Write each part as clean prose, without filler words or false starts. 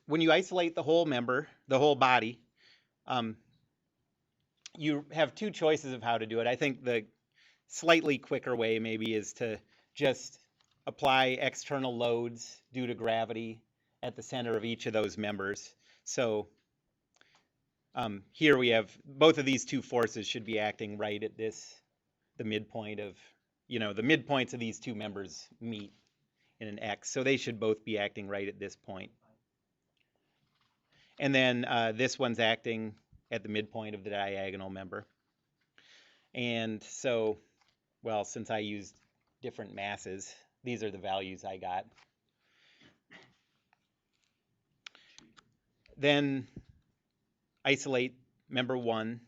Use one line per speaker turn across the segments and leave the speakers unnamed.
when you isolate the whole member, the whole body, um, you have two choices of how to do it. I think the slightly quicker way maybe is to just apply external loads due to gravity at the center of each of those members. So here we have both of these two forces should be acting right at the midpoint of, the midpoints of these two members meet in an X. So they should both be acting right at this point. And then this one's acting at the midpoint of the diagonal member. And so, well, since I used different masses, these are the values I got. Then isolate member 1.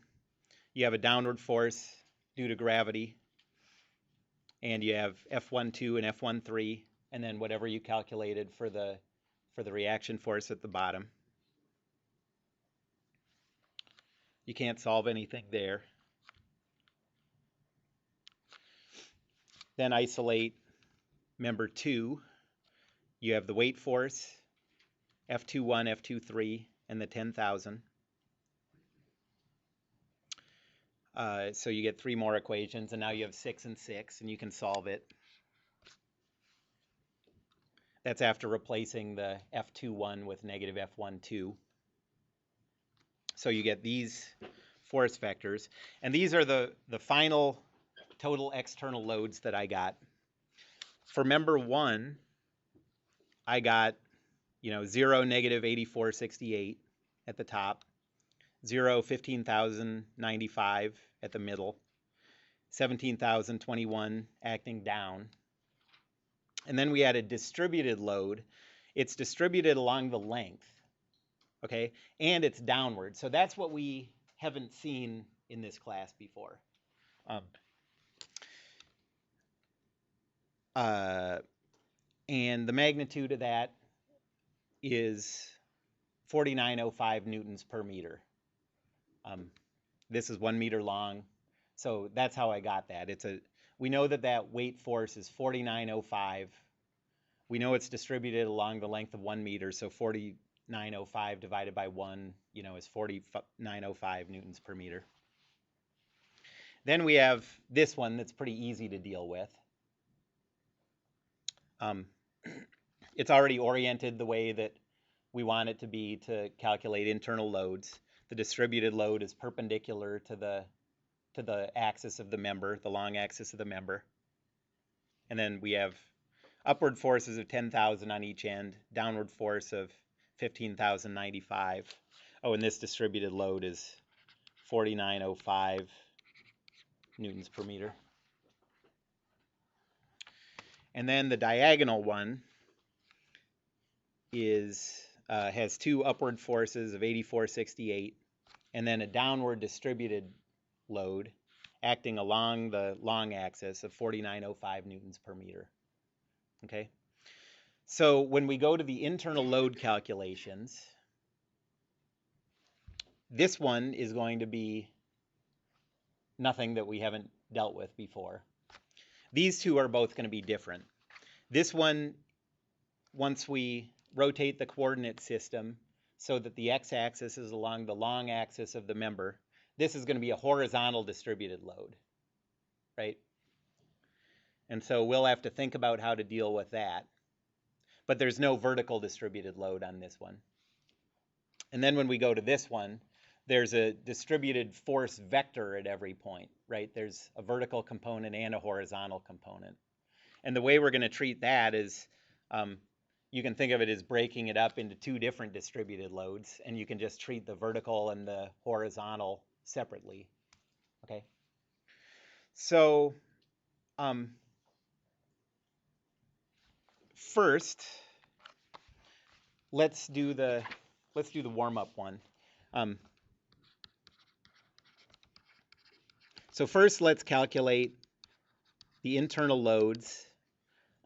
You have a downward force due to gravity, and you have F12 and F13, and then whatever you calculated for the reaction force at the bottom. You can't solve anything there. Then isolate member 2. You have the weight force, F21, F23, and the 10,000. So you get 3 more equations, and now you have 6 and 6, and you can solve it. That's after replacing the F21 with negative F12. So you get these force vectors, and these are the final total external loads that I got. For member 1, I got 0, negative 8468 at the top, 0, 15,095 at the middle, 17,021 acting down. And then we had a distributed load. It's distributed along the length, okay? And it's downward. So that's what we haven't seen in this class before. And the magnitude of that is 4905 newtons per meter. This is 1 meter long, so that's how I got that. We know that weight force is 4905. We know it's distributed along the length of 1 meter, so 4905 divided by 1, is 4905 newtons per meter. Then we have this one that's pretty easy to deal with. It's already oriented the way that we want it to be to calculate internal loads. The distributed load is perpendicular to the axis of the member, the long axis of the member. And then we have upward forces of 10,000 on each end, downward force of 15,095. Oh, and this distributed load is 4905 newtons per meter. And then the diagonal one has 2 upward forces of 8468, and then a downward distributed load acting along the long axis of 4905 newtons per meter. Okay? So when we go to the internal load calculations, this one is going to be nothing that we haven't dealt with before. These two are both going to be different. This one, once we rotate the coordinate system so that the x-axis is along the long axis of the member, this is going to be a horizontal distributed load, right? And so we'll have to think about how to deal with that. But there's no vertical distributed load on this one. And then when we go to this one, there's a distributed force vector at every point, right? There's a vertical component and a horizontal component. And the way we're going to treat that is you can think of it as breaking it up into 2 different distributed loads, and you can just treat the vertical and the horizontal separately, okay? So first, let's do the warm-up one. So first, let's calculate the internal loads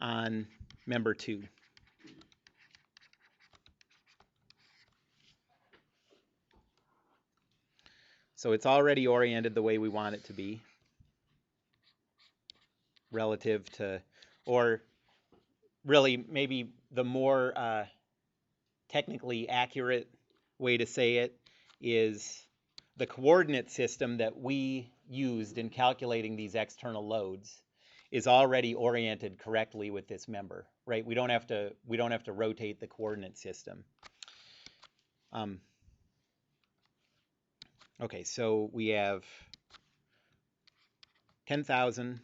on member 2. So it's already oriented the way we want it to be, relative to, or really maybe the more technically accurate way to say it is the coordinate system that we used in calculating these external loads is already oriented correctly with this member, right? We don't have to rotate the coordinate system. Okay, so we have 10,000,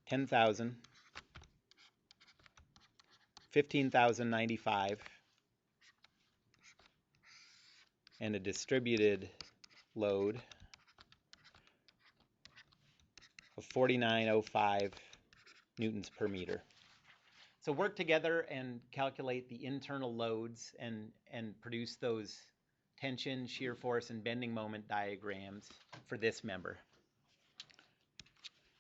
10,000, 15,095, and a distributed load of 4905 newtons per meter. So work together and calculate the internal loads and produce those tension, shear force, and bending moment diagrams for this member.